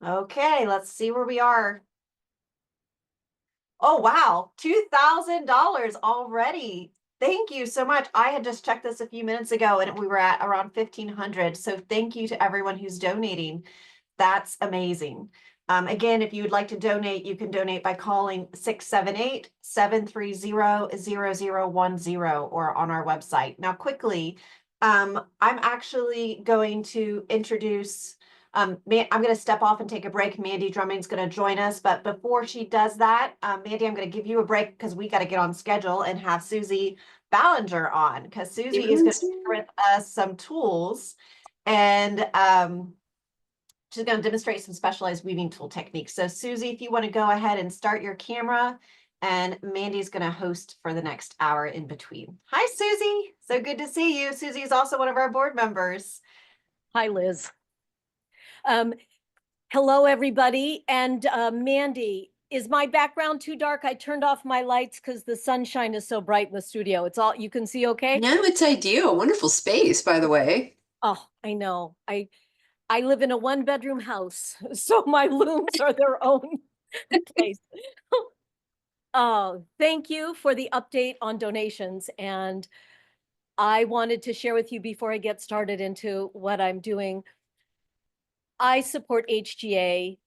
Okay, let's see where we are. Oh, wow, $2,000 already. Thank you so much. I had just checked this a few minutes ago and we were at around 1,500. So thank you to everyone who's donating. That's amazing. Again, if you would like to donate, you can donate by calling 678-730-0010 or on our website. Now, quickly, I'm actually going to introduce, I'm going to step off and take a break. Mandy Drumming's going to join us. But before she does that, Mandy, I'm going to give you a break because we got to get on schedule and have Suzi Ballenger on because Suzi is going to share with us some tools and she's going to demonstrate some specialized weaving tool techniques. So Suzi, if you want to go ahead and start your camera, and Mandy's going to host for the next hour in between. Hi, Suzi. So good to see you. Suzi is also one of our board members. Hi, Liz. Hello, everybody. And Mandy, is my background too dark? I turned off my lights because the sunshine is so bright in the studio. It's all you can see okay? No, it's ideal. Wonderful space, by the way. Oh, I know. I live in a one-bedroom house, so my looms are their own place. Oh, thank you for the update on donations. And I wanted to share with you before I get started into what I'm doing. I support HGA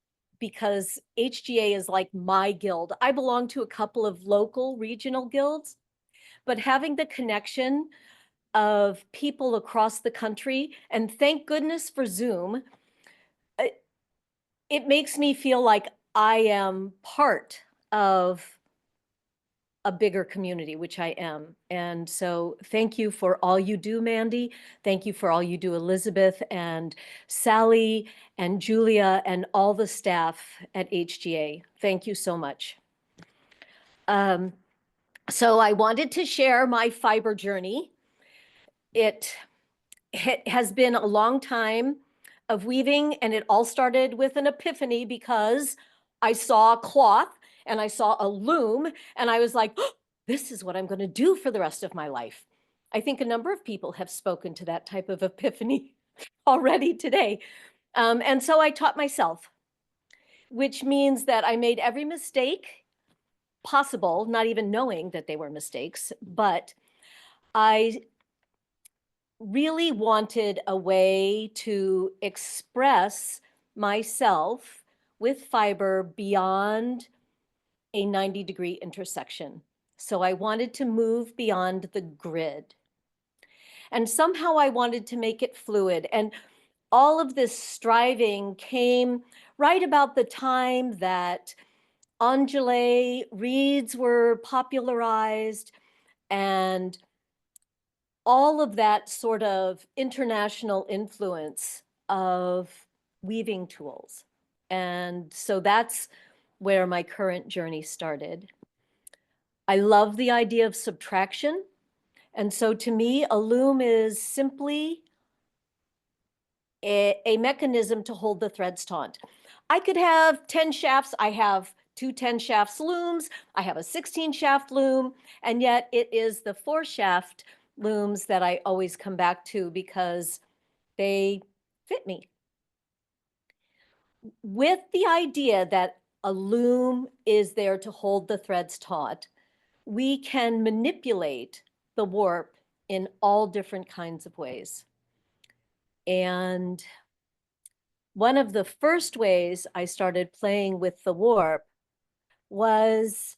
because HGA is like my guild. I belong to a couple of local regional guilds, but having the connection of people across the country, and thank goodness for Zoom, it makes me feel like I am part of a bigger community, which I am. And so thank you for all you do, Mandy. Thank you for all you do, Elizabeth and Sally and Julia and all the staff at HGA. Thank you so much. So I wanted to share my fiber journey. It has been a long time of weaving, and it all started with an epiphany because I saw cloth and I saw a loom and I was like, oh, this is what I'm going to do for the rest of my life. I think a number of people have spoken to that type of epiphany already today. And so I taught myself, which means that I made every mistake possible, not even knowing that they were mistakes, but I really wanted a way to express myself with fiber beyond a 90-degree intersection. So I wanted to move beyond the grid. And somehow I wanted to make it fluid. And all of this striving came right about the time that undulé reeds were popularized and all of that sort of international influence of weaving tools. And so that's where my current journey started. I love the idea of subtraction. And so to me, a loom is simply a mechanism to hold the threads taut. I could have 10 shafts. I have two 10 shafts looms. I have a 16 shaft loom. And yet it is the 4 shaft looms that I always come back to because they fit me. With the idea that a loom is there to hold the threads taut, we can manipulate the warp in all different kinds of ways. And one of the first ways I started playing with the warp was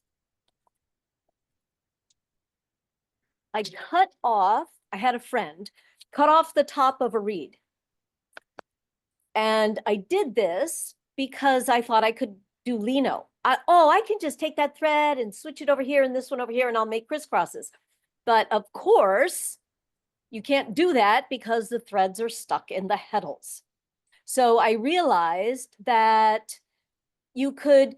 I had a friend cut off the top of a reed. And I did this because I thought I could do lino. I can just take that thread and switch it over here and this one over here and I'll make crisscrosses. But of course, you can't do that because the threads are stuck in the heddles. So I realized that you could,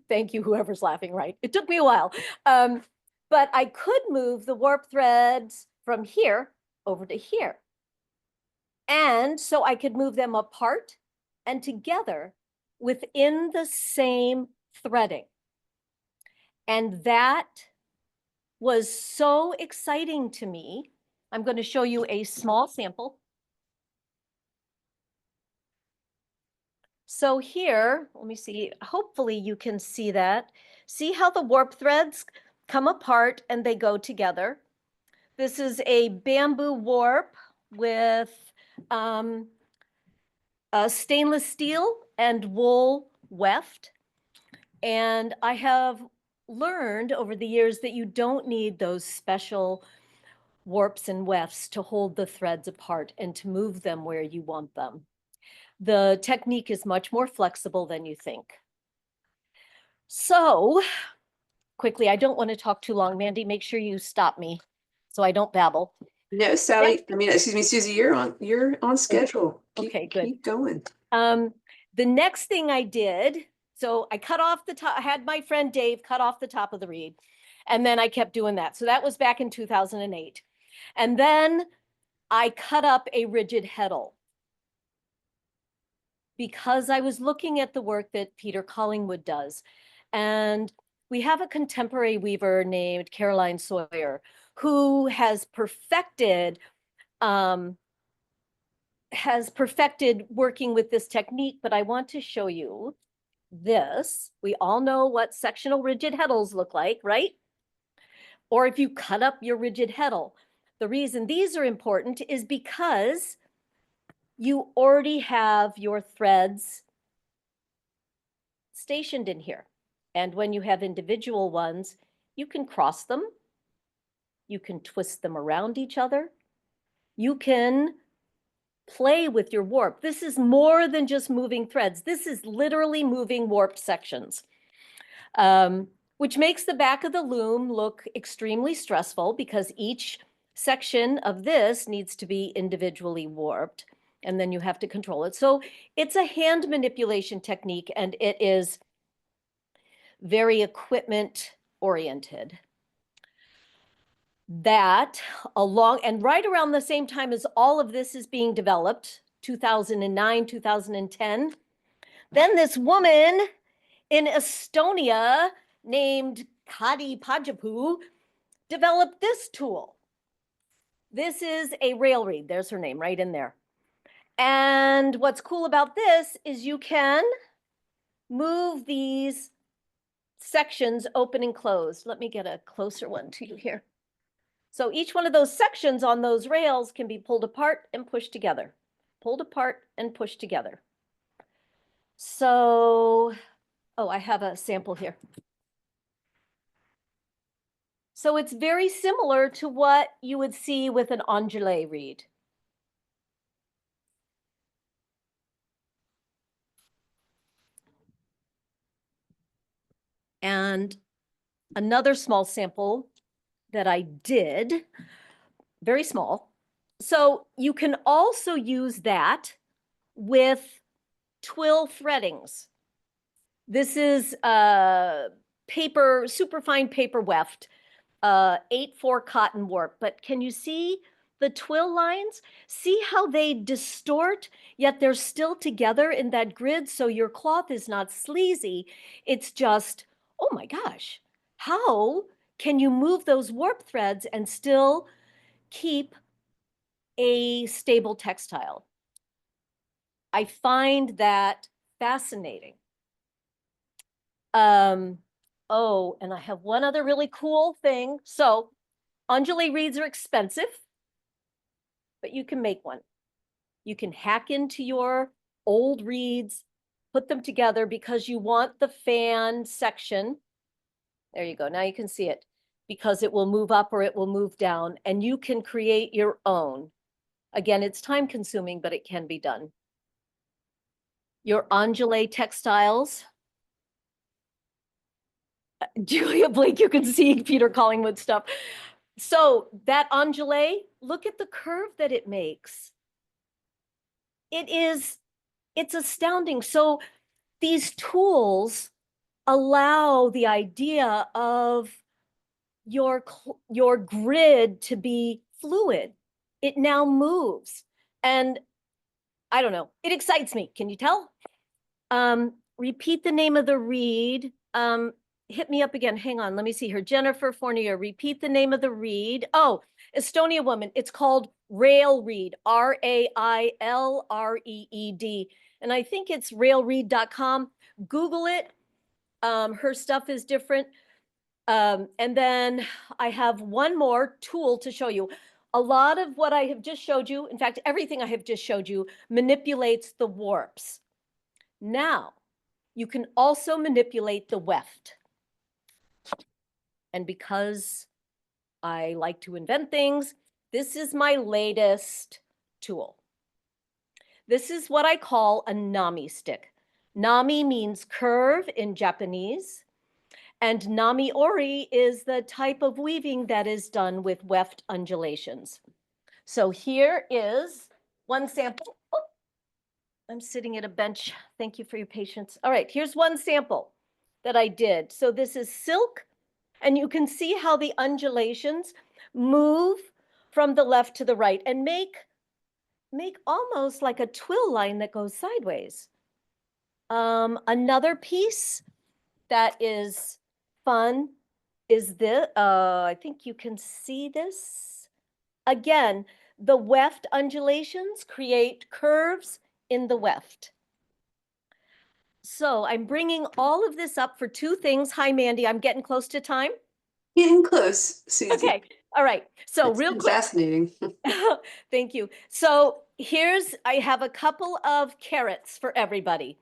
thank you, whoever's laughing, right? It took me a while. But I could move the warp threads from here over to here. And so I could move them apart and together within the same threading. And that was so exciting to me. I'm going to show you a small sample. So here, let me see, hopefully you can see that. See how the warp threads come apart and they go together. This is a bamboo warp with stainless steel and wool weft. And I have learned over the years that you don't need those special warps and wefts to hold the threads apart and to move them where you want them. The technique is much more flexible than you think. So quickly, I don't want to talk too long. Mandy, make sure you stop me so I don't babble. No, Sally, I mean, excuse me, Susie, you're on schedule. Okay, good. Keep going. The next thing I did, so I cut off the top, I had my friend Dave cut off the top of the reed, and then I kept doing that. So that was back in 2008. And then I cut up a rigid heddle because I was looking at the work that Peter Collingwood does. And we have a contemporary weaver named Caroline Sawyer who has perfected working with this technique, but I want to show you this. We all know what sectional rigid heddles look like, right? Or if you cut up your rigid heddle. The reason these are important is because you already have your threads stationed in here. And when you have individual ones, you can cross them. You can twist them around each other. You can play with your warp. This is more than just moving threads. This is literally moving warped sections, which makes the back of the loom look extremely stressful because each section of this needs to be individually warped, and then you have to control it. So it's a hand manipulation technique, and it is very equipment oriented. That along and right around the same time as all of this is being developed, 2009, 2010, then this woman in Estonia named Kadi Pajapu developed this tool. This is a rail reed. There's her name right in there. And what's cool about this is you can move these sections open and closed. Let me get a closer one to you here. So each one of those sections on those rails can be pulled apart and pushed together, pulled apart and pushed together. So, oh, I have a sample here. So it's very similar to what you would see with an ongulé reed. And another small sample that I did, very small. So you can also use that with twill threadings. This is paper, superfine paper weft, 8/4 cotton warp. But can you see the twill lines? See how they distort, yet they're still together in that grid, so your cloth is not sleazy. It's just, oh my gosh, how can you move those warp threads and still keep a stable textile? I find that fascinating. Oh, and I have one other really cool thing. So ongulé reeds are expensive, but you can make one. You can hack into your old reeds, put them together because you want the fan section. There you go. Now you can see it because it will move up or it will move down, and you can create your own. Again, it's time consuming, but it can be done. Your ongulé textiles. Julia Blake, you can see Peter Collingwood stuff. So that ongulé, look at the curve that it makes. It's astounding. So these tools allow the idea of your grid to be fluid. It now moves. And I don't know, it excites me. Can you tell? Repeat the name of the reed. Hit me up again. Hang on. Let me see here. Jennifer Fournier, repeat the name of the reed. Oh, Estonia woman. It's called Railreed, R-A-I-L-R-E-E-D. And I think it's railreed.com. Google it. Her stuff is different. And then I have one more tool to show you. A lot of what I have just showed you, in fact, everything I have just showed you manipulates the warps. Now, you can also manipulate the weft. And because I like to invent things, this is my latest tool. This is what I call a nami stick. Nami means curve in Japanese, and nami ori is the type of weaving that is done with weft undulations. So here is one sample. Oh, I'm sitting at a bench. Thank you for your patience. All right, here's one sample that I did. So this is silk, and you can see how the undulations move from the left to the right and make almost like a twill line that goes sideways. Another piece that is fun is this. I think you can see this. Again, the weft undulations create curves in the weft. So I'm bringing all of this up for two things. Hi, Mandy. I'm getting close to time. Getting close, Susie. Okay. All right. So It's real been quick. fascinating. Thank you. So I have a couple of carrots for everybody.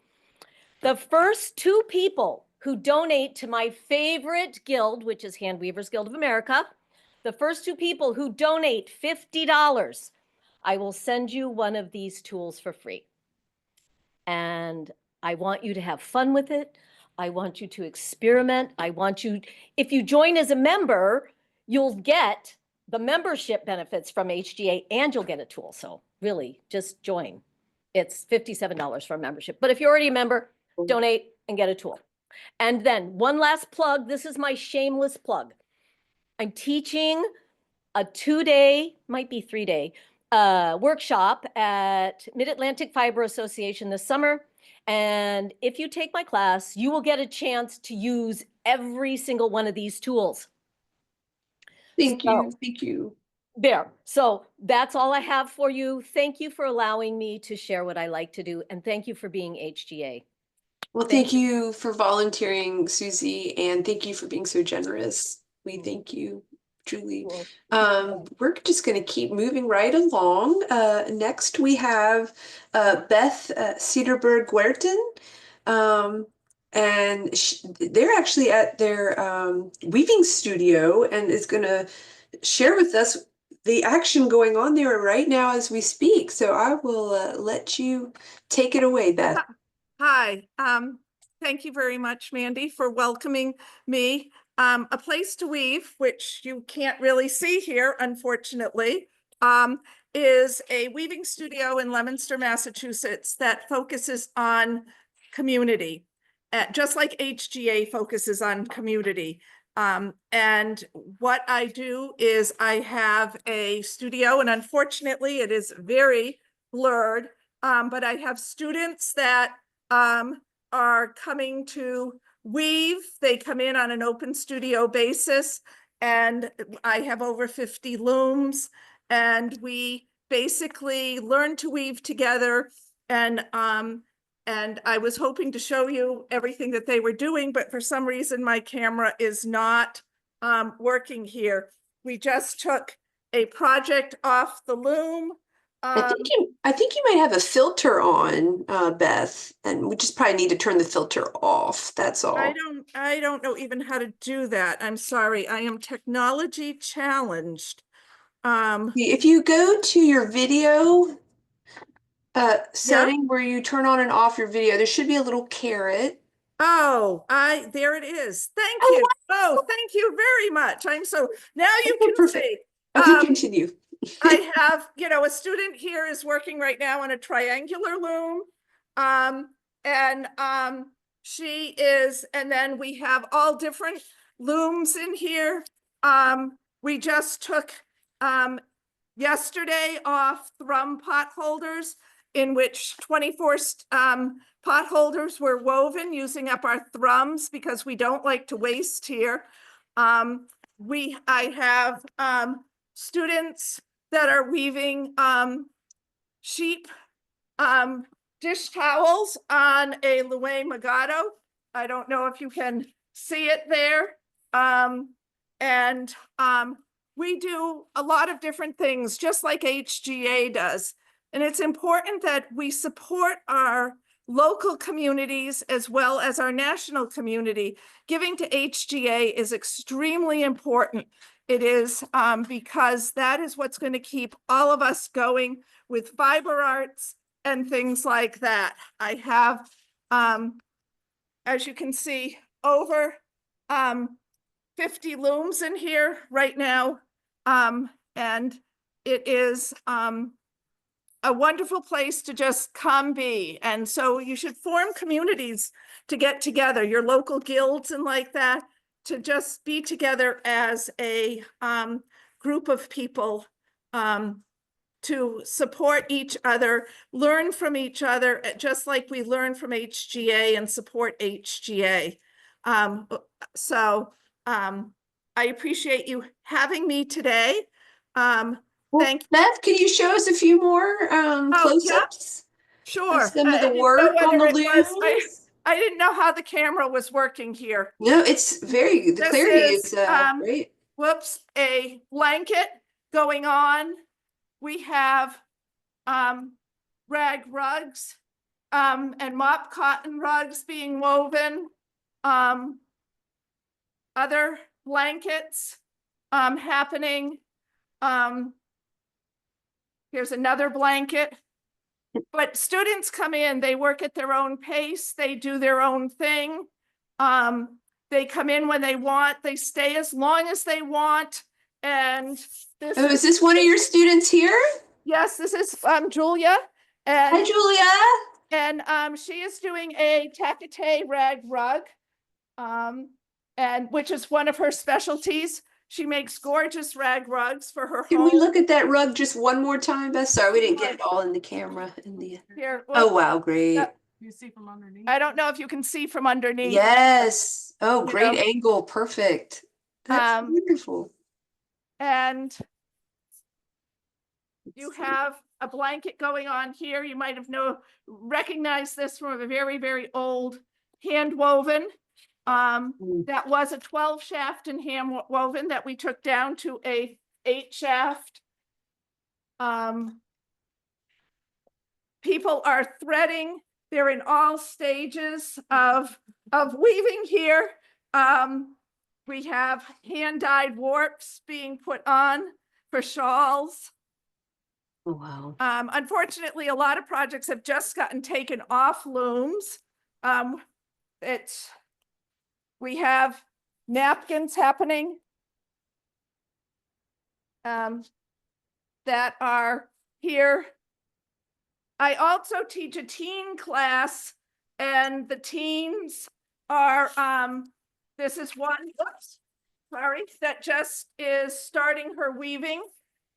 The first two people who donate to my favorite guild, which is Hand Weavers Guild of America, the first two people who donate $50, I will send you one of these tools for free. And I want you to have fun with it. I want you to experiment. I want you, if you join as a member, you'll get the membership benefits from HGA and you'll get a tool. So really just join. It's $57 for a membership. But if you're already a member, donate and get a tool. And then one last plug. This is my shameless plug. I'm teaching a 2-day, might be 3-day, workshop at Mid-Atlantic Fiber Association this summer. And if you take my class, you will get a chance to use every single one of these tools. Thank you. Thank you. There. So that's all I have for you. Thank you for allowing me to share what I like to do. And thank you for being HGA. Well, thank you for volunteering, Susie, and thank you for being so generous. We thank you, truly. We're just going to keep moving right along. Next, we have Beth Cederberg Guertin. And they're actually at their weaving studio and is going to share with us the action going on there right now as we speak. So I will let you take it away, Beth. Hi, thank you very much, Mandy, for welcoming me. A Place to Weave, which you can't really see here, unfortunately, is a weaving studio in Leominster, Massachusetts that focuses on community, just like HGA focuses on community. And what I do is I have a studio, and unfortunately it is very blurred, but I have students that are coming to weave. They come in on an open studio basis, and I have over 50 looms, and we basically learn to weave together. And I was hoping to show you everything that they were doing, but for some reason my camera is not working here. We just took a project off the loom. I think you might have a filter on, Beth, and we just probably need to turn the filter off. That's all. I don't know even how to do that. I'm sorry. I am technology challenged. If you go to your video setting where you turn on and off your video, there should be a little caret. Oh, there it is. Thank you. Oh, thank you very much. Now you can see. Okay, continue. I have, a student here is working right now on a triangular loom. She is, and then we have all different looms in here. We just took yesterday off thrum pot holders, in which 24 pot holders were woven using up our thrums because we don't like to waste here. I have students that are weaving sheep dish towels on a Louis Magato. I don't know if you can see it there. We do a lot of different things, just like HGA does. And it's important that we support our local communities as well as our national community. Giving to HGA is extremely important. It is because that is what's going to keep all of us going with fiber arts and things like that. I have, as you can see, over 50 looms in here right now. And it is a wonderful place to just come be. And so you should form communities to get together, your local guilds and like that, to just be together as a group of people to support each other, learn from each other, just like we learn from HGA and support HGA. I appreciate you having me today. Thank you. Beth, can you show us a few more close-ups? Sure. Some of the I didn't work know on the whether it was- looms? I didn't know how the camera was working here. No, it's very good. The This clarity is, is great. Whoops, a blanket going on. We have rag rugs and mop cotton rugs being woven. Other blankets happening. Here's another blanket. But students come in, they work at their own pace, they do their own thing. They come in when they want, they stay as long as they want. And this Is this one of your students here? Yes, this is Julia. And Hi, Julia. And she is doing a tackete rag rug, and which is one of her specialties. She makes gorgeous rag rugs for her Can home. we look at that rug just one more time, Beth? Sorry, we didn't get it all in the camera. Here, Oh, wow, great. you see from underneath? I don't know if you can see from underneath. Yes. Oh, You great know. angle. Perfect. That's wonderful. And you have a blanket going on here. You might have recognized this from a very, very old hand woven. That was a 12 shaft and hand woven that we took down to a 8 shaft. People are threading. They're in all stages of weaving here. We have hand dyed warps being put on for shawls. Oh, wow. Unfortunately, a lot of projects have just gotten taken off looms. We have napkins happening that are here. I also teach a teen class, and the teens are, this is one, that just is starting her weaving.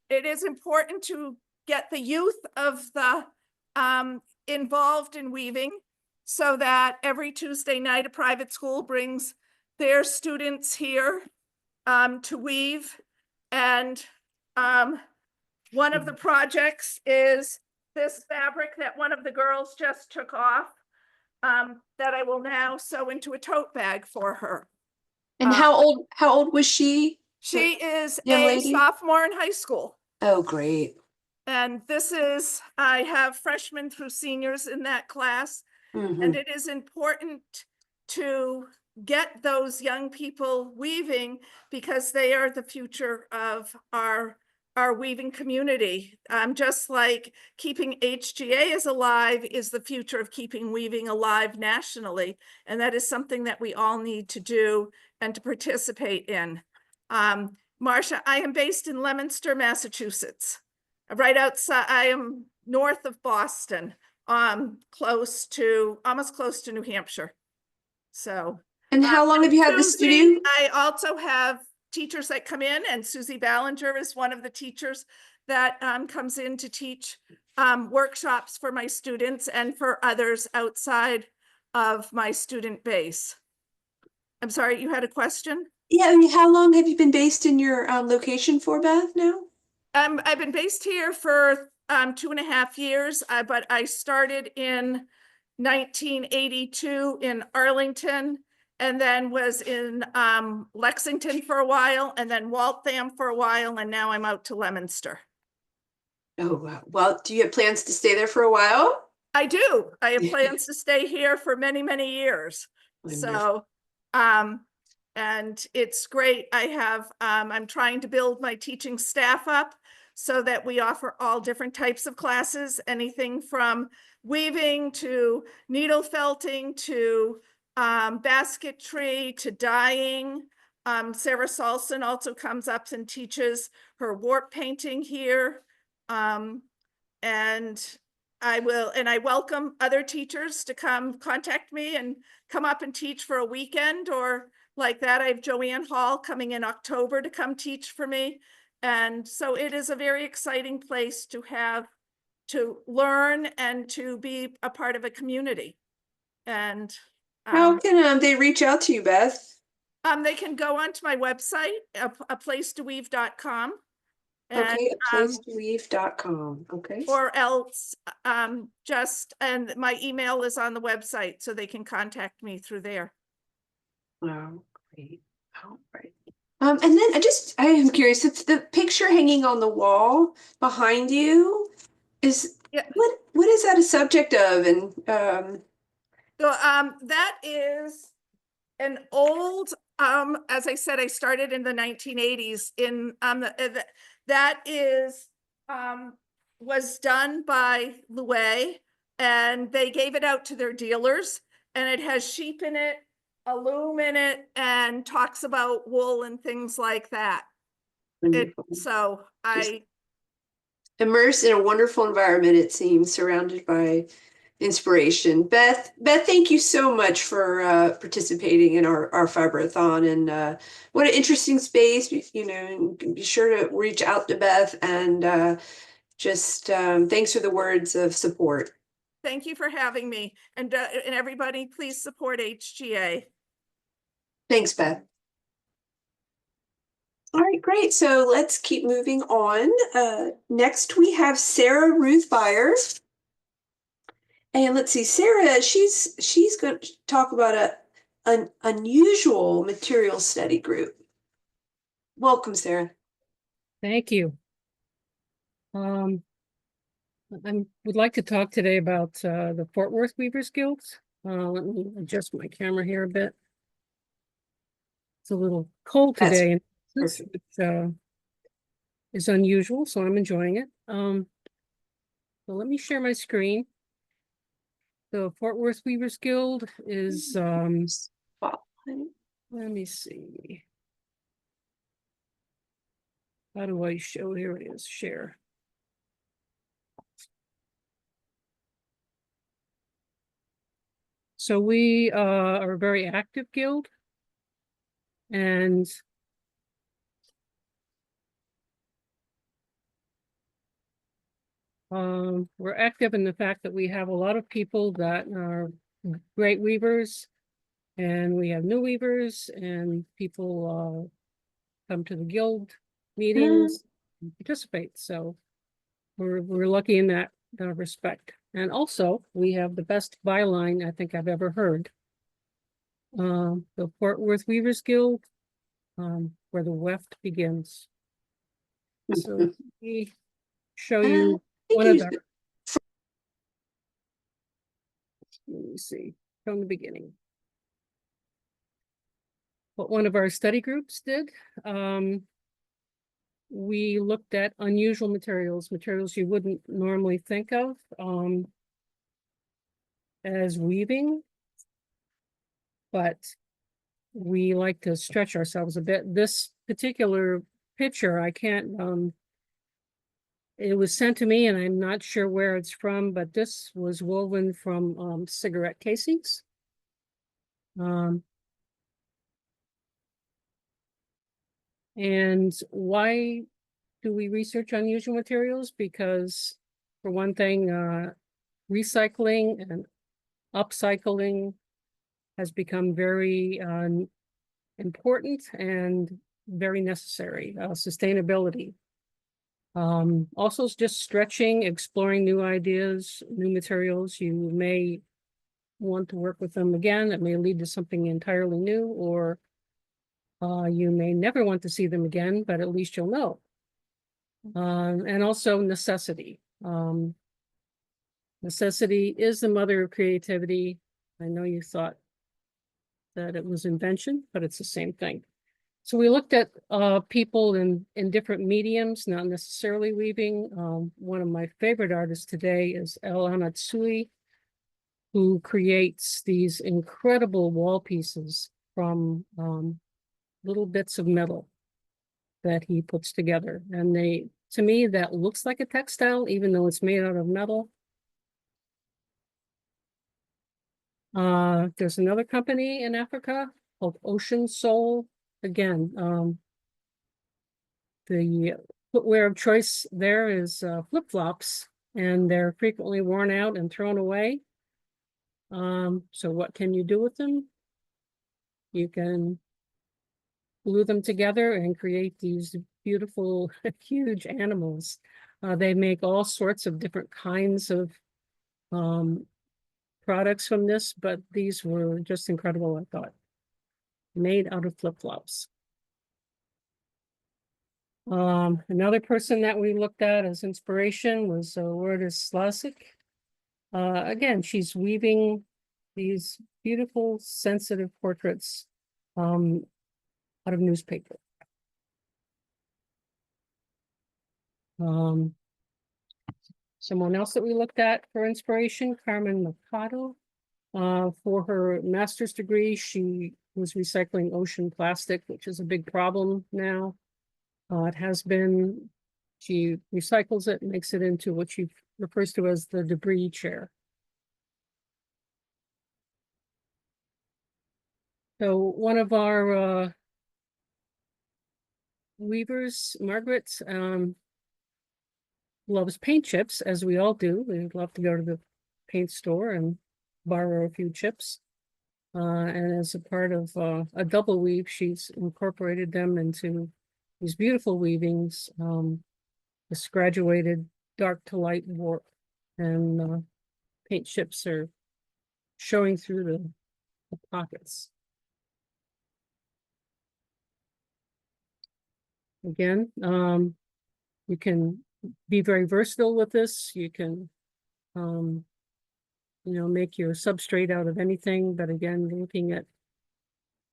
It is important to get the youth of the involved in weaving, so that every Tuesday night a private school brings their students here to weave. And one of the projects is this fabric that one of the girls just took off, that I will now sew into a tote bag for her. And how old was she? She is young a lady? sophomore in high school. Oh, great. And I have freshmen through seniors in that class. And it is important to get those young people weaving, because they are the future of our weaving community. Just like keeping HGA is alive is the future of keeping weaving alive nationally. And that is something that we all need to do and to participate in. Marcia, I am based in Leominster, Massachusetts, right outside. I am north of Boston. Almost close to New Hampshire. So. And how long have you had the studio? I also have teachers that come in, and Suzi Ballenger is one of the teachers that comes in to teach workshops for my students and for others outside of my student base. I'm sorry, you had a question? Yeah, I mean, how long have you been based in your location for, Beth, now? I've been based here for 2.5 years, but I started in 1982 in Arlington, and then was in Lexington for a while, and then Waltham for a while, and now I'm out to Leominster. Oh, wow. Well, do you have plans to stay there for a while? I do. I have plans to stay here for many, many years. So, and it's great. I have, I'm trying to build my teaching staff up so that we offer all different types of classes, anything from weaving to needle felting to basketry to dyeing. Sarah Salson also comes up and teaches her warp painting here. And I welcome other teachers to come contact me and come up and teach for a weekend or like that. I have Joanne Hall coming in October to come teach for me. And so it is a very exciting place to have, to learn and to be a part of a community. And How can they reach out to you, Beth? they can go onto my website, aplacetoweave.com. Okay, aplacetoweave.com. Okay. Or else, and my email is on the website, so they can contact me through there. Oh, great. All right. And then I am curious, it's the picture hanging on the wall behind you is, Yeah. what is that a subject of? And So, that is an old, as I said, I started in the 1980s in, that is, was done by Louis, and they gave it out to their dealers, and it has sheep in it, a loom in it, and talks about wool and things like that. So I immersed in a wonderful environment, it seems, surrounded by inspiration. Beth, thank you so much for participating in our Fiber-A-Thon, and what an interesting space. You know, be sure to reach out to Beth, and just thanks for the words of support. thank you for having me, and everybody, please support HGA. Thanks, Beth. All right, great. So let's keep moving on. Next, we have Sarah Ruth Beyer. And let's see, Sarah, she's going to talk about an unusual material study group. Welcome, Sarah. Thank you. I would like to talk today about the Fort Worth Weavers Guild. Let me adjust my camera here a bit. It's a little cold today, which is unusual, so I'm enjoying it. So let me share my screen. The Fort Worth Weavers Guild is, let me see. How do I show? Here it is, share. So we are a very active guild, and we're active in the fact that we have a lot of people that are great weavers, and we have new weavers, and people come to the guild meetings and participate. So we're lucky in that respect. And also we have the best byline I think I've ever heard. The Fort Worth Weavers Guild, where the weft begins. So let me show you one of our, let me see, from the beginning. What one of our study groups did. We looked at unusual materials you wouldn't normally think of as weaving, but we like to stretch ourselves a bit. This particular picture, I can't, it was sent to me and I'm not sure where it's from, but this was woven from cigarette casings. And why do we research unusual materials? Because for one thing, recycling and upcycling has become very important and very necessary. Sustainability Also just stretching, exploring new ideas, new materials. You may want to work with them again. It may lead to something entirely new, or you may never want to see them again, but at least you'll know. And also necessity. Necessity is the mother of creativity. I know you thought that it was invention, but it's the same thing. So we looked at people in different mediums, not necessarily weaving. One of my favorite artists today is Elana Tsui, who creates these incredible wall pieces from little bits of metal that he puts together. And they, to me, that looks like a textile, even though it's made out of metal. There's another company in Africa called Ocean Soul. Again, the footwear of choice there is flip-flops, and they're frequently worn out and thrown away. So what can you do with them? You can glue them together and create these beautiful, huge animals. They make all sorts of different kinds of products from this, but these were just incredible, I thought. Made out of flip-flops. Another person that we looked at as inspiration was Lourdes Slasik. Again, she's weaving these beautiful, sensitive portraits out of newspaper. Someone else that we looked at for inspiration, Carmen Mercado. For her master's degree, she was recycling ocean plastic, which is a big problem now. It has been, she recycles it, makes it into what she refers to as the debris chair. So one of our weavers, Margaret, loves paint chips, as we all do. We love to go to the paint store and borrow a few chips. And as a part of a double weave, she's incorporated them into these beautiful weavings, this graduated dark to light warp, and paint chips are showing through the pockets. Again, you can be very versatile with this. You can, make your substrate out of anything. But again, looking at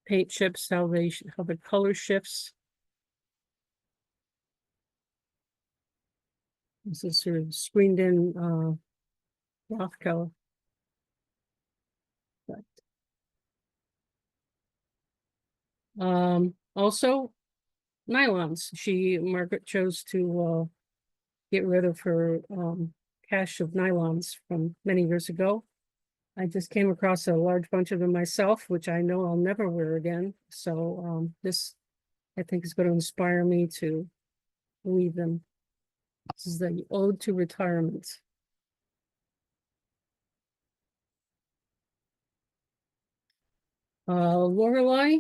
paint chips, how the color shifts. This is sort of screened in Rothko. Also nylons. Margaret chose to get rid of her cache of nylons from many years ago. I just came across a large bunch of them myself, which I know I'll never wear again. So this, I think, is going to inspire me to weave them. This is the Ode to Retirement. Lorelei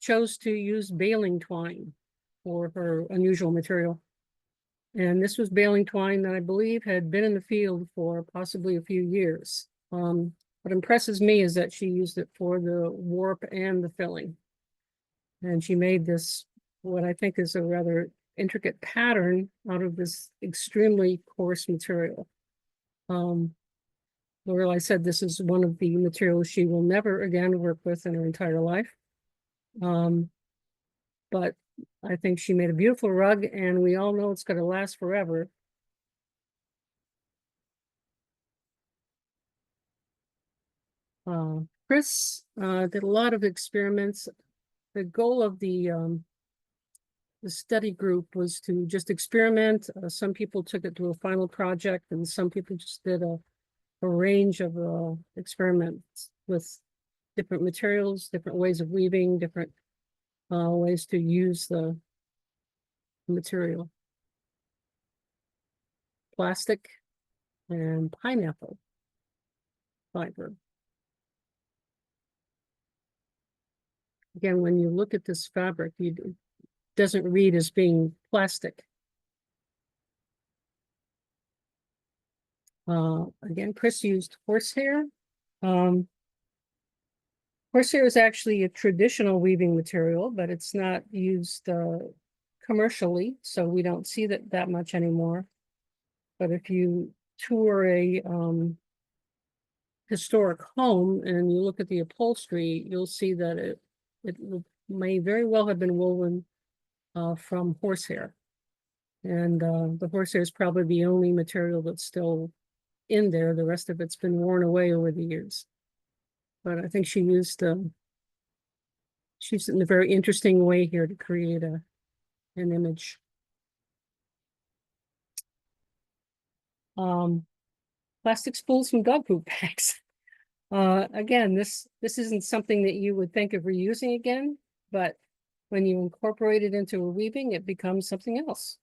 chose to use baling twine for her unusual material. And this was baling twine that I believe had been in the field for possibly a few years. What impresses me is that she used it for the warp and the filling. And she made this, what I think is a rather intricate pattern out of this extremely coarse material. Lorelei said this is one of the materials she will never again work with in her entire life. But I think she made a beautiful rug, and we all know it's going to last forever. Chris did a lot of experiments. The goal of the study group was to just experiment. Some people took it to a final project, and some people just did a range of experiments with different materials, different ways of weaving, different ways to use the material. Plastic and pineapple fiber. Again, when you look at this fabric, it doesn't read as being plastic. Again, Chris used horsehair. Horsehair is actually a traditional weaving material, but it's not used commercially, so we don't see that much anymore. But if you tour a historic home and you look at the upholstery, you'll see that it may very well have been woven from horsehair. And the horsehair is probably the only material that's still in there. The rest of it's been worn away over the years. But I think she used she's in a very interesting way here to create an image. Plastic spools from dog food bags. Again, this isn't something that you would think of reusing again, but when you incorporate it into a weaving, it becomes something else.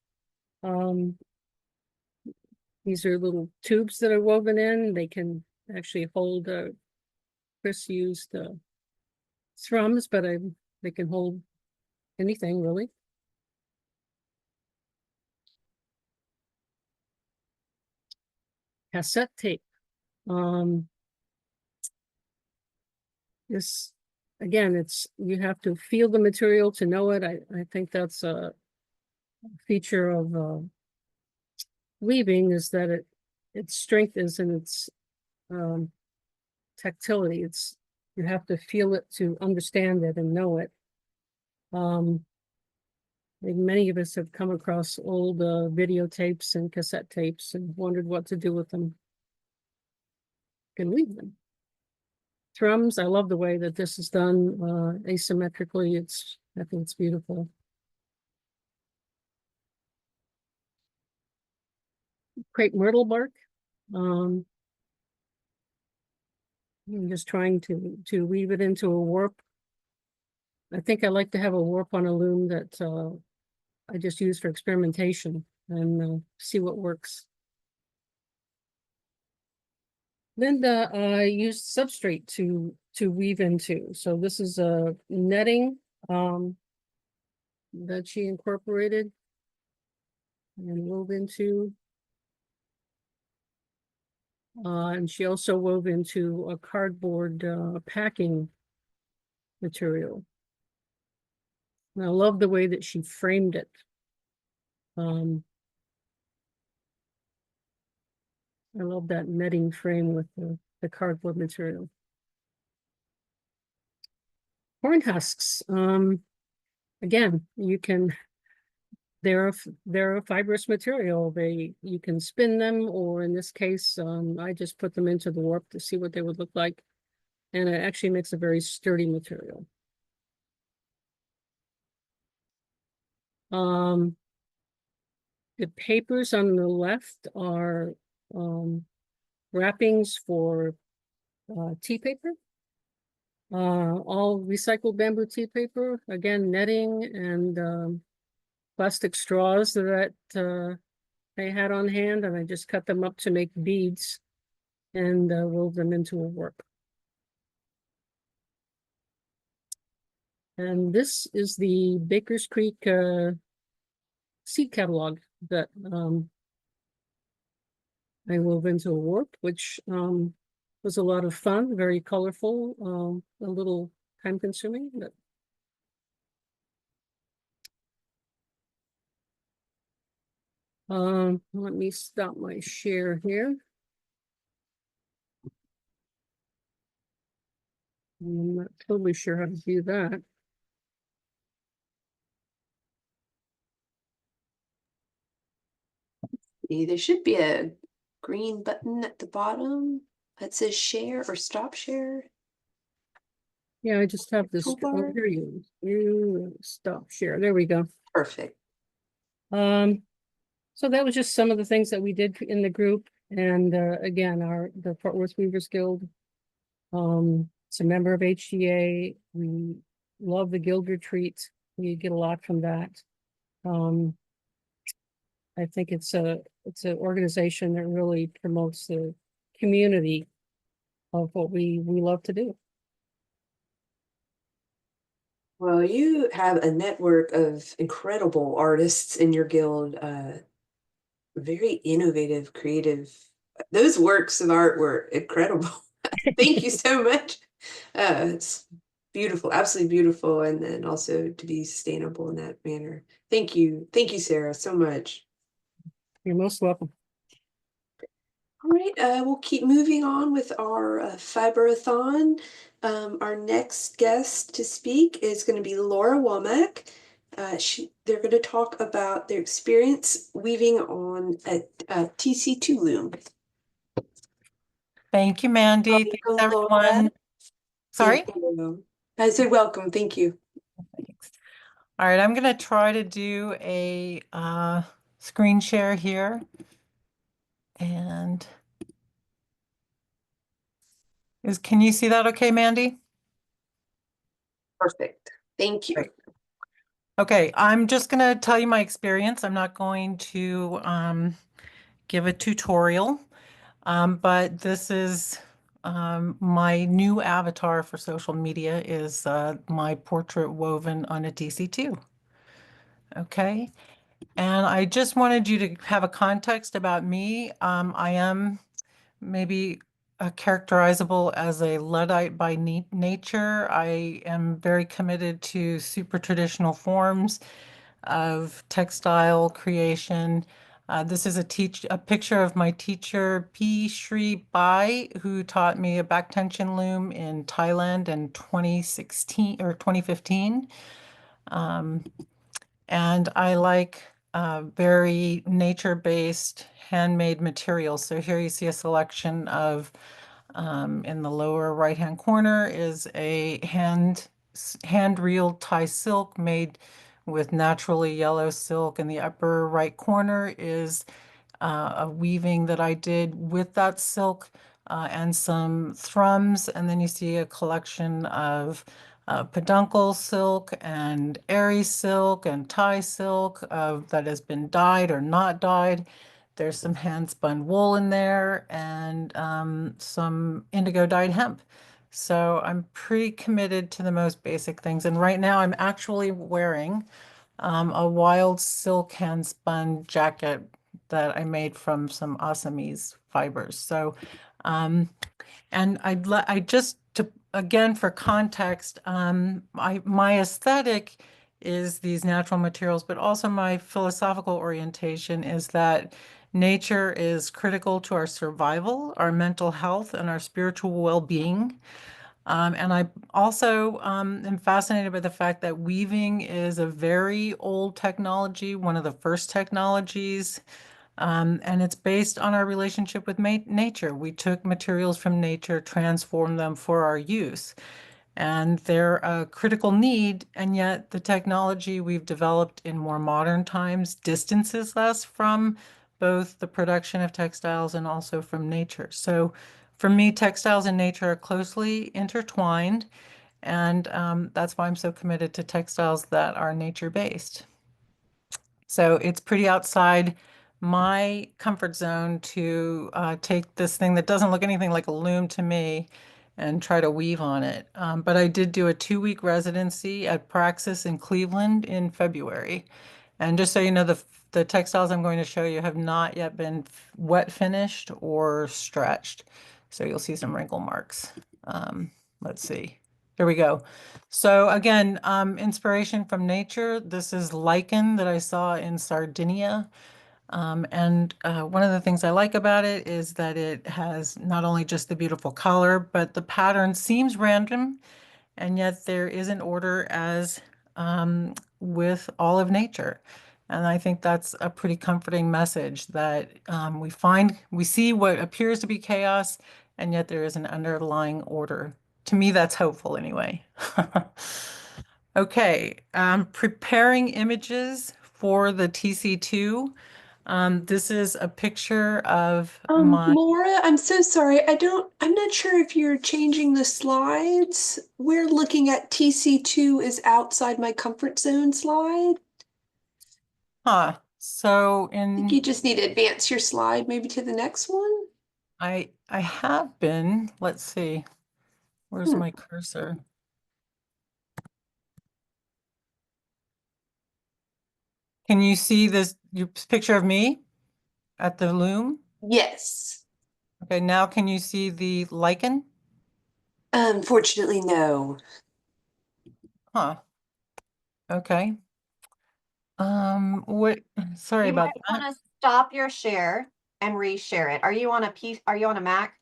These are little tubes that are woven in. They can actually hold, Chris used thrums, but they can hold anything really. Cassette tape. This, again, you have to feel the material to know it. I think that's a feature of weaving, is that its strength is in its tactility. You have to feel it to understand it and know it. I think many of us have come across old videotapes and cassette tapes and wondered what to do with them. Can weave them. Thrums, I love the way that this is done asymmetrically. I think it's beautiful. Crepe myrtle bark. I'm just trying to weave it into a warp. I think I like to have a warp on a loom that I just use for experimentation and see what works. Linda used substrate to weave into. So this is a netting that she incorporated and wove into. And she also wove into a cardboard packing material. And I love the way that she framed it. I love that netting frame with the cardboard material. Corn husks. Again, they're a fibrous material. You can spin them, or in this case, I just put them into the warp to see what they would look like. And it actually makes a very sturdy material. The papers on the left are wrappings for tea paper. All recycled bamboo tea paper, again, netting and plastic straws that they had on hand, and I just cut them up to make beads and wove them into a warp. And this is the Baker's Creek seed catalog that I wove into a warp, which was a lot of fun, very colorful, a little time consuming, but let me stop my share here. I'm not totally sure how to do that. There should be a green button at the bottom that says share or stop share. Yeah, I just have this. Oh, Toolbar. here you stop share. There we go. Perfect. So that was just some of the things that we did in the group. And again, the Fort Worth Weavers Guild, it's a member of HGA. We love the guild retreat. We get a lot from that. I think it's an organization that really promotes the community of what we love to do. Well, you have a network of incredible artists in your guild, very innovative, creative those works of art were incredible. Thank you so much. It's beautiful, absolutely beautiful, and then also to be sustainable in that manner. Thank you, Sarah, so much. You're most welcome. All right, we'll keep moving on with our Fiber-A-Thon. Our next guest to speak is going to be Laura Womack. They're going to talk about their experience weaving on a TC2 loom. Thank you, Mandy. Thanks, Welcome, Laura. everyone. Sorry? Thank you. I said welcome, thank you. Thanks. All right, I'm going to try to do a screen share here. And can you see that okay, Mandy? Perfect. Thank you. Great. Okay, I'm just going to tell you my experience. I'm not going to give a tutorial, but this is my new avatar for social media is my portrait woven on a TC2. Okay, and I just wanted you to have a context about me. I am maybe characterizable as a Luddite by nature. I am very committed to super traditional forms of textile creation. This is a picture of my teacher, P. Shri Bai, who taught me a back tension loom in Thailand in 2016 or 2015. And I like very nature-based handmade materials. So here you see a selection of, in the lower right-hand corner is a hand-reeled Thai silk made with naturally yellow silk. In the upper right corner is a weaving that I did with that silk and some thrums. And then you see a collection of peduncle silk and airy silk and Thai silk that has been dyed or not dyed. There's some hand spun wool in there and some indigo dyed hemp. So I'm pretty committed to the most basic things. And right now I'm actually wearing a wild silk hand spun jacket that I made from some Assamese fibers. So, and I just to again for context, my aesthetic is these natural materials, but also my philosophical orientation is that nature is critical to our survival, our mental health, and our spiritual well-being. And I also am fascinated by the fact that weaving is a very old technology, one of the first technologies, and it's based on our relationship with nature. We took materials from nature, transformed them for our use, and they're a critical need, and yet the technology we've developed in more modern times distances us from both the production of textiles and also from nature. So for me, textiles and nature are closely intertwined, and that's why I'm so committed to textiles that are nature-based. So it's pretty outside my comfort zone to take this thing that doesn't look anything like a loom to me and try to weave on it. But I did do a 2-week residency at Praxis in Cleveland in February. And just so you know, the textiles I'm going to show you have not yet been wet finished or stretched. So you'll see some wrinkle marks. Let's see. Here we go. So again, inspiration from nature. This is lichen that I saw in Sardinia. And one of the things I like about it is that it has not only just the beautiful color, but the pattern seems random, and yet there is an order as with all of nature. And I think that's a pretty comforting message that we see what appears to be chaos, and yet there is an underlying order. To me, that's hopeful anyway. Okay, preparing images for the TC2. This is a picture of my... Laura, I'm so sorry. I'm not sure if you're changing the slides. We're looking at TC2 is outside my comfort zone slide. So I think you just need to advance your slide maybe to the next one. I have been, let's see, where's my cursor? Can you see this picture of me at the loom? Yes. Okay, now can you see the lichen? Unfortunately, no. Huh. Okay. What, sorry You might about that. want to stop your share and reshare it. Are you on a Mac?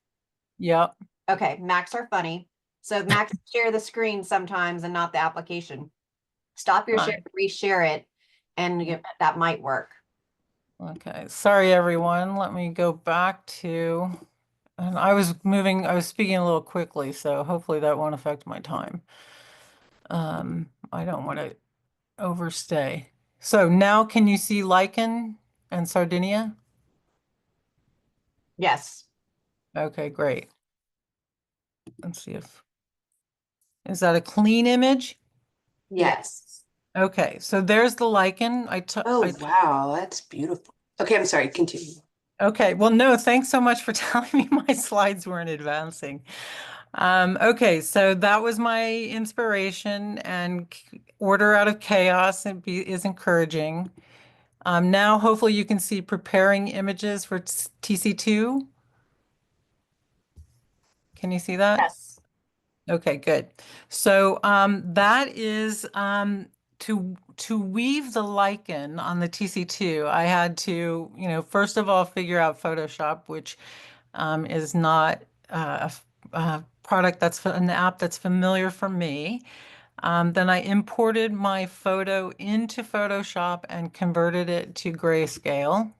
Yep. Okay, Macs are funny. So Macs share the screen sometimes and not the application. Stop your share, Right. reshare it, and that might work. Okay, sorry everyone. Let me go back to, and I was speaking a little quickly, so hopefully that won't affect my time. I don't want to overstay. So now can you see lichen and Sardinia? Yes. Okay, great. Let's see if, is that a clean image? Yes. Okay, so there's the lichen. Oh, wow, that's beautiful. Okay, I'm sorry, continue. Okay, well, no, thanks so much for telling me my slides weren't advancing. Okay, so that was my inspiration, and order out of chaos is encouraging. Now hopefully you can see preparing images for TC2. Can you see that? Yes. Okay, good. So that is to weave the lichen on the TC2, I had to, first of all, figure out Photoshop, which is not a product an app that's familiar for me. Then I imported my photo into Photoshop and converted it to grayscale.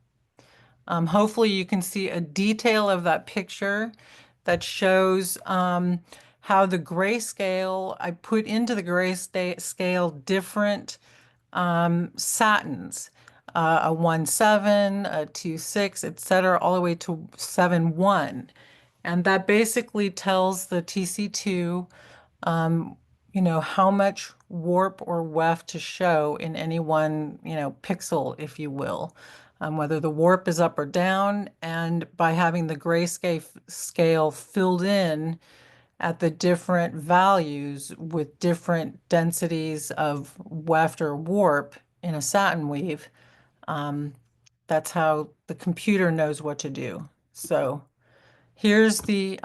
Hopefully you can see a detail of that picture that shows how the grayscale, I put into the grayscale different satins, a 1.7, a 2.6, etc., all the way to 7.1. And that basically tells the TC2 how much warp or weft to show in any one, pixel, if you will, whether the warp is up or down. And by having the grayscale scale filled in at the different values with different densities of weft or warp in a satin weave, that's how the computer knows what to do. So here's the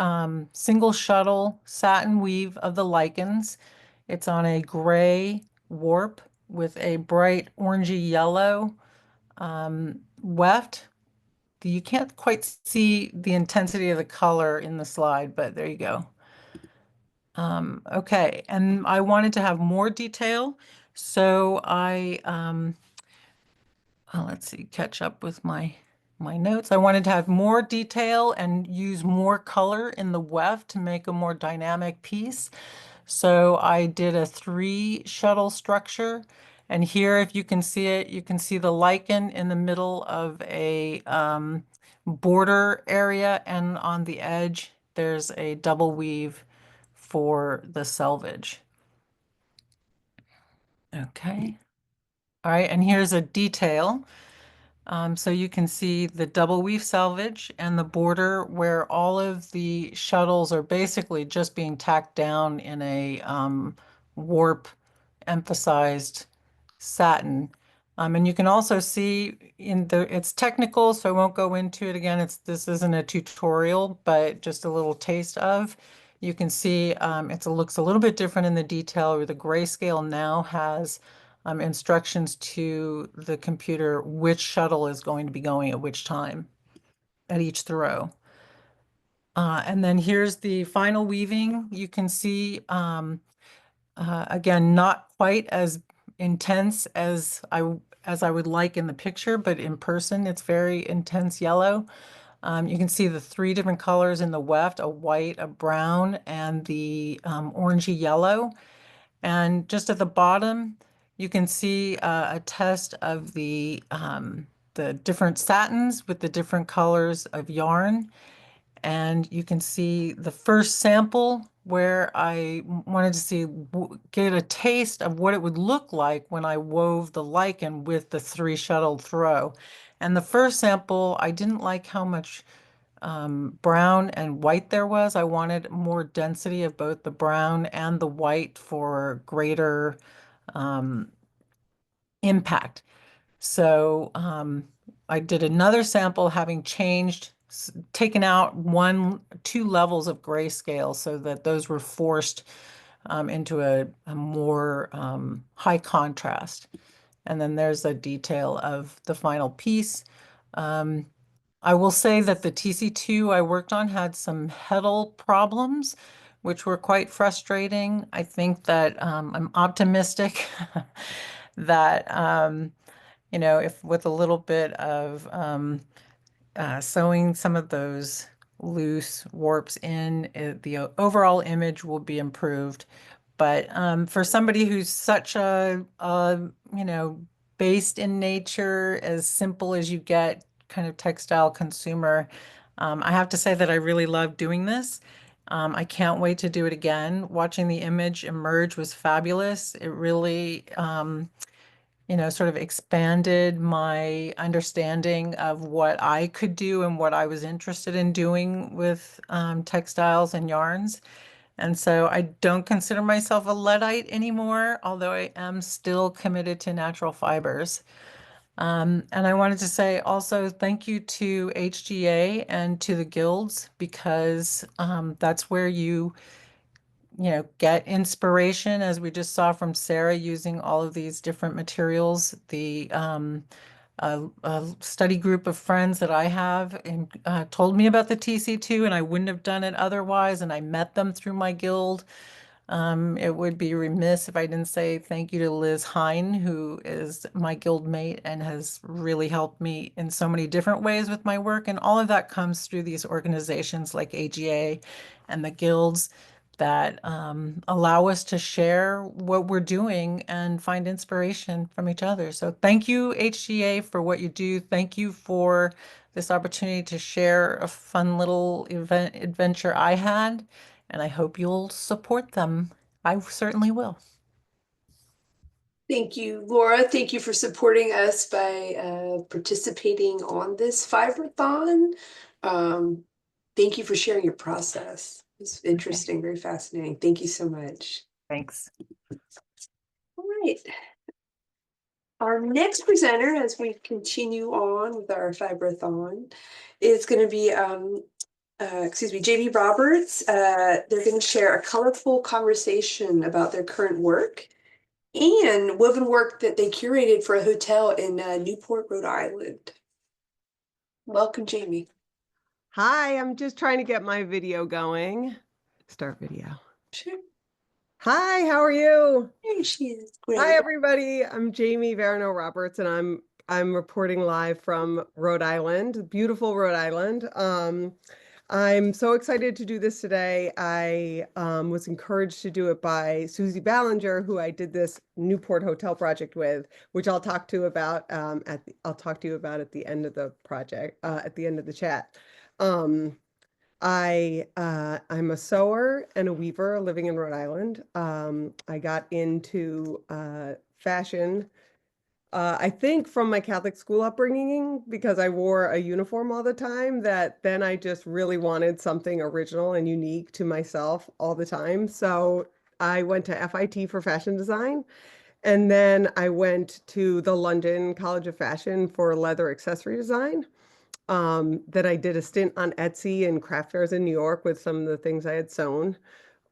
single shuttle satin weave of the lichens. It's on a gray warp with a bright orangey yellow weft. You can't quite see the intensity of the color in the slide, but there you go. Okay, and I wanted to have more detail, so let's see, catch up with my notes. I wanted to have more detail and use more color in the weft to make a more dynamic piece. So I did a 3 shuttle structure. And here, if you can see it, you can see the lichen in the middle of a border area. And on the edge, there's a double weave for the selvage. Okay. All right, and here's a detail. So you can see the double weave selvage and the border where all of the shuttles are basically just being tacked down in a warp emphasized satin. And you can also see it's technical, so I won't go into it again. This isn't a tutorial, but just a little taste of. You can see it looks a little bit different in the detail, where the grayscale now has instructions to the computer which shuttle is going to be going at which time at each throw. And then here's the final weaving. You can see, again, not quite as intense as I would like in the picture, but in person, it's very intense yellow. You can see the 3 different colors in the weft, a white, a brown, and the orangey yellow. And just at the bottom, you can see a test of the different satins with the different colors of yarn. And you can see the first sample where I wanted to get a taste of what it would look like when I wove the lichen with the 3 shuttle throw. And the first sample, I didn't like how much brown and white there was. I wanted more density of both the brown and the white for greater impact. So I did another sample having changed taken out 2 levels of grayscale so that those were forced into a more high contrast. And then there's a detail of the final piece. I will say that the TC2 I worked on had some heddle problems, which were quite frustrating. I think that I'm optimistic that, you know, if with a little bit of sewing some of those loose warps in, the overall image will be improved. But for somebody who's such you know, based in nature, as simple as you get, kind of textile consumer, I have to say that I really love doing this. I can't wait to do it again. Watching the image emerge was fabulous. It really, you know, sort of expanded my understanding of what I could do and what I was interested in doing with textiles and yarns. And so I don't consider myself a Luddite anymore, although I am still committed to natural fibers. And I wanted to say also thank you to HGA and to the guilds, because that's where you know, get inspiration, as we just saw from Sarah, using all of these different materials. The a study group of friends that I have told me about the TC2, and I wouldn't have done it otherwise, and I met them through my guild. It would be remiss if I didn't say thank you to Liz Hine, who is my guild mate and has really helped me in so many different ways with my work. And all of that comes through these organizations like AGA and the guilds that allow us to share what we're doing and find inspiration from each other. So thank you, HGA, for what you do. Thank you for this opportunity to share a fun little adventure I had, and I hope you'll support them. I certainly will. Thank you, Laura. Thank you for supporting us by participating on this Fiber-A-Thon. Thank you for sharing your process. It's interesting, very fascinating. Thank you so much. Thanks. All right. Our next presenter, as we continue on with our Fiber-A-Thon, is going to be Jaimee Roberts. They're going to share a colorful conversation about their current work and woven work that they curated for a hotel in Newport, Rhode Island. Welcome, Jaimee. Hi, I'm just trying to get my video going. Start video. Sure. Hi, how are you? There she is. Great. Hi, everybody. I'm Jaimee Veronneau Roberts, and I'm reporting live from Rhode Island, beautiful Rhode Island. I'm so excited to do this today. I was encouraged to do it by Suzi Ballenger, who I did this Newport hotel project with, which I'll talk to you about at the end of the project, at the end of the chat. I'm a sewer and a weaver living in Rhode Island. I got into fashion, I think from my Catholic school upbringing, because I wore a uniform all the time, that then I just really wanted something original and unique to myself all the time. So I went to FIT for fashion design. And then I went to the London College of Fashion for leather accessory design. That I did a stint on Etsy and craft fairs in New York with some of the things I had sewn.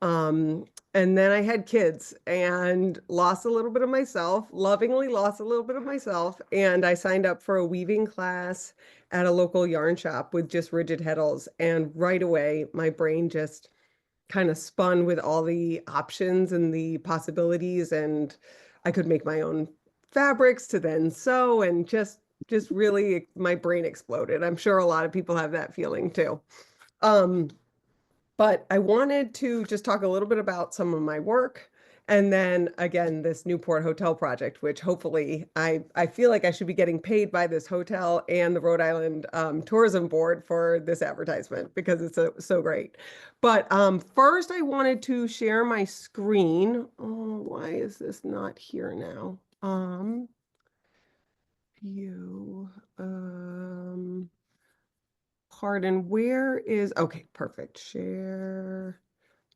And then I had kids and lost a little bit of myself, lovingly lost a little bit of myself. And I signed up for a weaving class at a local yarn shop with just rigid heddles. And right away, my brain just kind of spun with all the options and the possibilities. And I could make my own fabrics to then sew, and just really my brain exploded. I'm sure a lot of people have that feeling too. But I wanted to just talk a little bit about some of my work. And then again, this Newport hotel project, which hopefully I feel like I should be getting paid by this hotel and the Rhode Island Tourism Board for this advertisement, because it's so great. But first I wanted to share my screen. Oh, why is this not here now? Pardon, where is, okay, perfect. Share,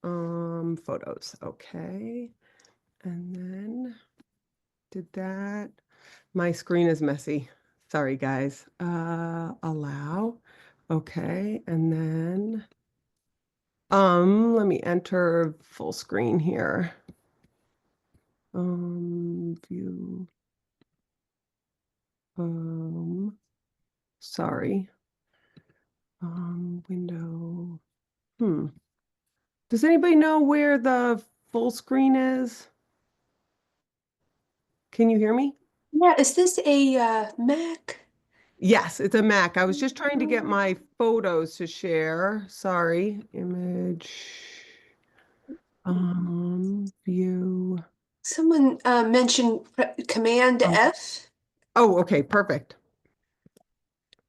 photos, okay. And then did my screen is messy. Sorry, guys. Allow. Okay, and then let me enter full screen here. View. Sorry. Window. Does anybody know where the full screen is? Can you hear me? Yeah, is this a Mac? Yes, it's a Mac. I was just trying to get my photos to share. Sorry. Image. View. Someone mentioned Command F. Oh, okay, perfect.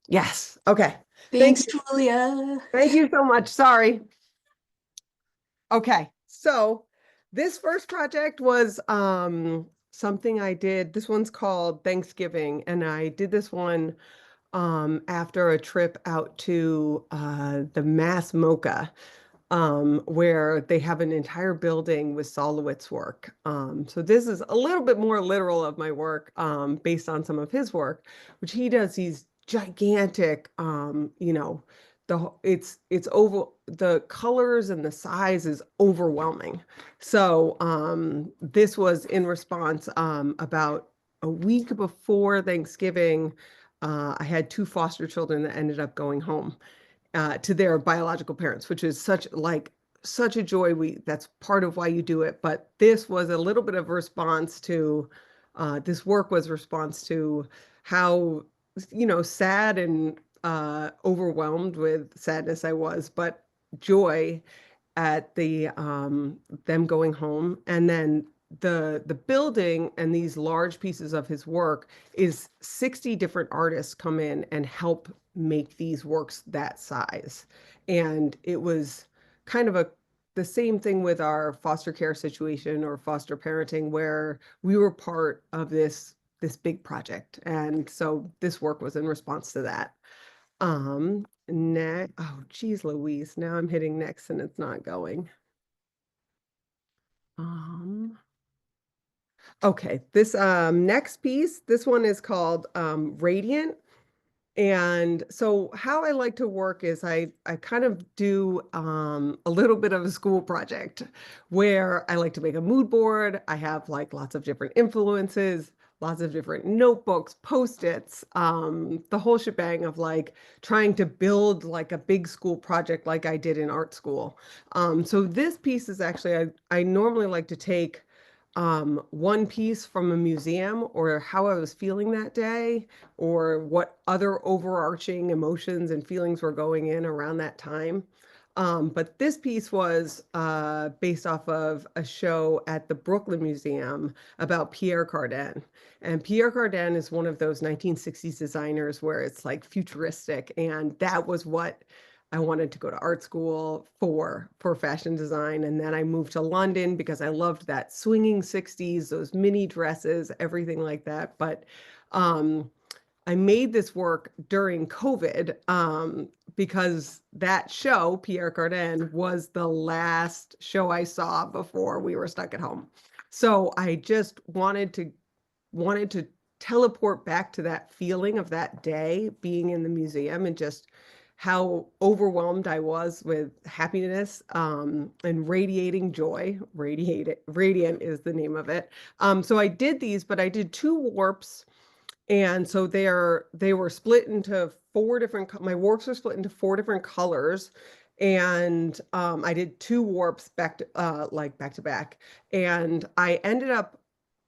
Yes. Okay. Thanks, Julia. Thank you so much. Sorry. Okay. So this first project was something I did. This one's called Thanksgiving, and I did this one after a trip out to the Mass Mocha, where they have an entire building with Solowitz work. So this is a little bit more literal of my work, based on some of his work, which he does these gigantic, it's over, the colors and the size is overwhelming. So this was in response, about a week before Thanksgiving. I had two foster children that ended up going home to their biological parents, which is such a joy. That's part of why you do it. But this was a little bit of a response to this work was a response to how sad and overwhelmed with sadness I was, but joy at the them going home. And then the building and these large pieces of his work is 60 different artists come in and help make these works that size. And it was kind of the same thing with our foster care situation or foster parenting, where we were part of this big project. And so this work was in response to that. Next, oh geez Louise, now I'm hitting next and it's not going. Okay, this next piece, this one is called Radiant. And so how I like to work is I kind of do a little bit of a school project where I like to make a mood board. I have like lots of different influences, lots of different notebooks, Post-its, the whole shebang of like trying to build like a big school project like I did in art school. So this piece is actually, I normally like to take one piece from a museum or how I was feeling that day, or what other overarching emotions and feelings were going in around that time. But this piece was based off of a show at the Brooklyn Museum about Pierre Cardin. And Pierre Cardin is one of those 1960s designers where it's like futuristic. And that was what I wanted to go to art school for fashion design. And then I moved to London because I loved that swinging 60s, those mini dresses, everything like that. But I made this work during COVID because that show, Pierre Cardin, was the last show I saw before we were stuck at home. So I just wanted to teleport back to that feeling of that day being in the museum and just how overwhelmed I was with happiness and radiating joy. Radiant is the name of it. So I did these, but I did two warps. And so they were split into my warps are split into 4 different colors. And I did 2 warps back to back. And I ended up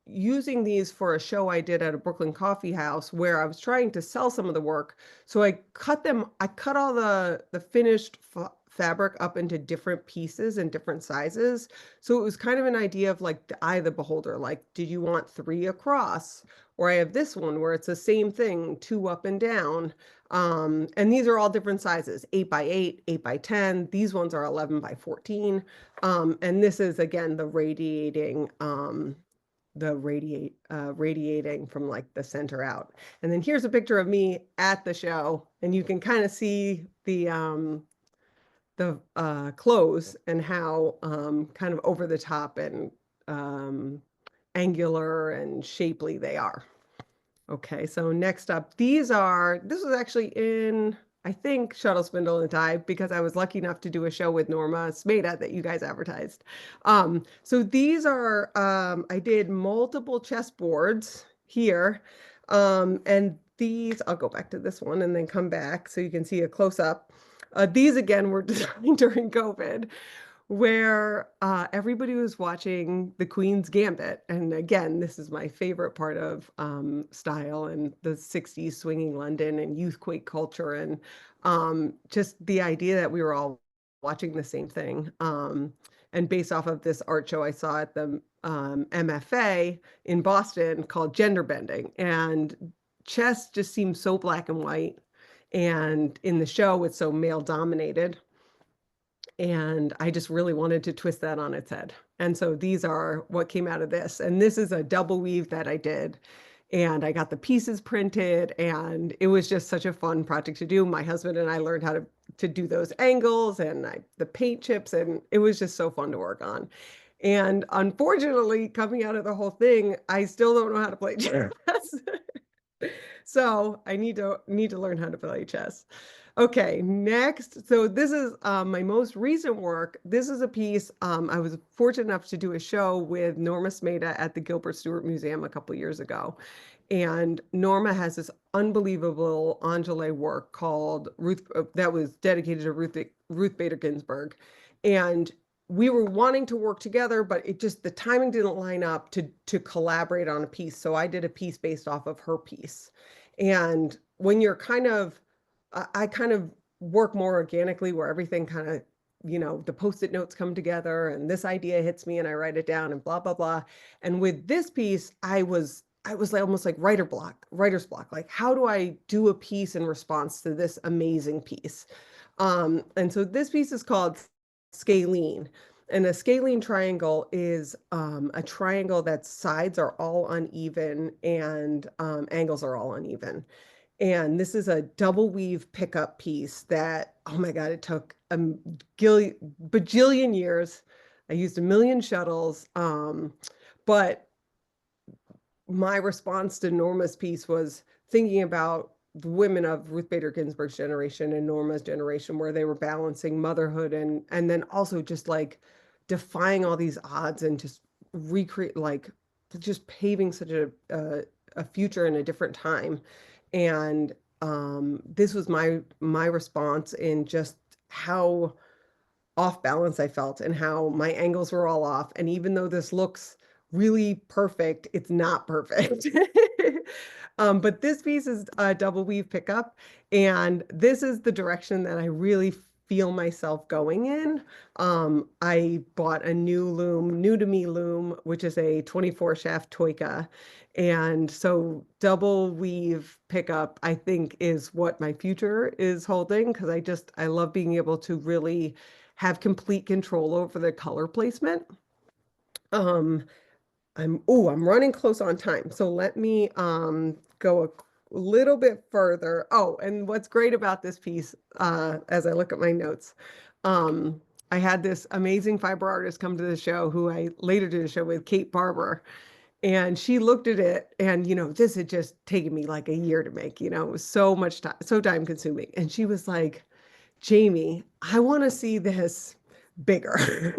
using these for a show I did at a Brooklyn coffee house where I was trying to sell some of the work. So I cut all the finished fabric up into different pieces and different sizes. So it was kind of an idea of like the eye of the beholder, like, did you want 3 across? Or I have this one where it's the same thing, 2 up and down. And these are all different sizes, 8 by 8, 8 by 10. These ones are 11 by 14. And this is again, the radiating, radiating from like the center out. And then here's a picture of me at the show, and you can kind of see the clothes and how kind of over the top and angular and shapely they are. Okay, so next up, this was actually in I think shuttle spindle and tie, because I was lucky enough to do a show with Norma Smeda that you guys advertised. So these are, I did multiple chessboards here. And these, I'll go back to this one and then come back so you can see a close up. These again were designed during COVID, where everybody was watching The Queen's Gambit. And again, this is my favorite part of style and the 60s swinging London and youthquake culture, and just the idea that we were all watching the same thing. And based off of this art show I saw at the MFA in Boston called Gender Bending. And chess just seems so black and white. And in the show, it's so male dominated. And I just really wanted to twist that on its head. And so these are what came out of this. And this is a double weave that I did. And I got the pieces printed, and it was just such a fun project to do. My husband and I learned how to do those angles and the paint chips, and it was just so fun to work on. And unfortunately, coming out of the whole thing, I still don't know how to play chess. So I need to learn how to play chess. Okay, next. So this is my most recent work. This is a piece. I was fortunate enough to do a show with Norma Smeda at the Gilbert Stuart Museum a couple years ago. And Norma has this unbelievable Angele work called Ruth, that was dedicated to Ruth Bader Ginsburg. And we were wanting to work together, but it just, the timing didn't line up to collaborate on a piece. So I did a piece based off of her piece. And when you're I kind of work more organically, where everything kind of, the Post-it notes come together and this idea hits me and I write it down and blah, blah, blah. And with this piece, I was like almost like writer's block. Like, how do I do a piece in response to this amazing piece? And so this piece is called Scalene. And a scalene triangle is a triangle that's sides are all uneven and angles are all uneven. And this is a double weave pickup piece that, oh my God, it took a bajillion years. I used 1 million shuttles. But my response to Norma's piece was thinking about the women of Ruth Bader Ginsburg's generation and Norma's generation, where they were balancing motherhood and then also just like defying all these odds and just recreate, like just paving such a future in a different time. And this was my response in just how off balance I felt and how my angles were all off. And even though this looks really perfect, it's not perfect. But this piece is a double weave pickup, and this is the direction that I really feel myself going in. I bought a new to me loom, which is a 24 shaft Toika. And so double weave pickup, I think, is what my future is holding, because I love being able to really have complete control over the color placement. I'm running close on time. So let me go a little bit further. Oh, and what's great about this piece, as I look at my notes, I had this amazing fiber artist come to the show, who I later did a show with, Kate Barber. And she looked at it, and, this had just taken me like a year to make, it was so much time, so time consuming. And she was like, Jaimee, I want to see this bigger.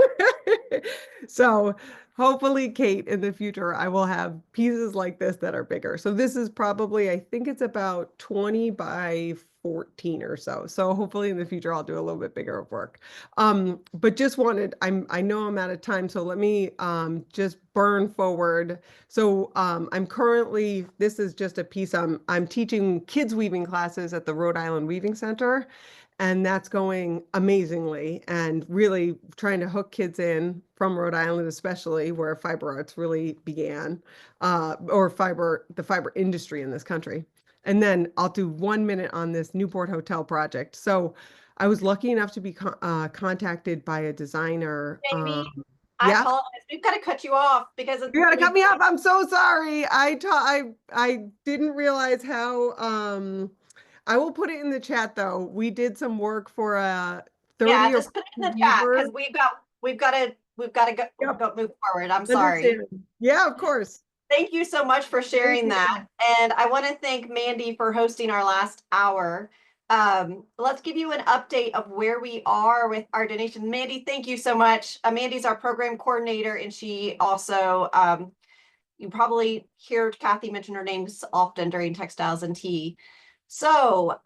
So hopefully, Kate, in the future, I will have pieces like this that are bigger. So this is probably, I think it's about 20 by 14 or so. So hopefully in the future, I'll do a little bit bigger of work. But just I know I'm out of time, so let me just burn forward. So this is just a piece, I'm teaching kids weaving classes at the Rhode Island Weaving Center. And that's going amazingly, and really trying to hook kids in from Rhode Island, especially where fiber arts really began, or the fiber industry in this country. And then I'll do 1 minute on this Newport Hotel project. So I was lucky enough to be contacted by a designer. Jaimee, I apologize. We've got to cut you off because you got to cut me off. I'm so sorry. I didn't realize how. I will put it in the chat, though. We did some work for a 30. Yeah, just put it in the chat, because we've got to go move forward. I'm sorry. Yeah, of course. Thank you so much for sharing that. And I want to thank Mandy for hosting our last hour. let's give you an update of where we are with our donation. Mandy, thank you so much. Mandy's our program coordinator, and she also, you probably hear Kathy mention her names often during Textiles and Tea. So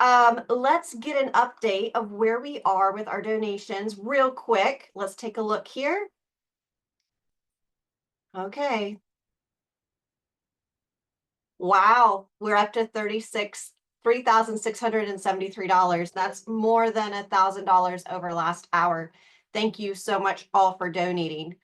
let's get an update of where we are with our donations real quick. Let's take a look here. Okay. Wow, we're up to $3,673. That's more than $1,000 over last hour. Thank you so much all for donating.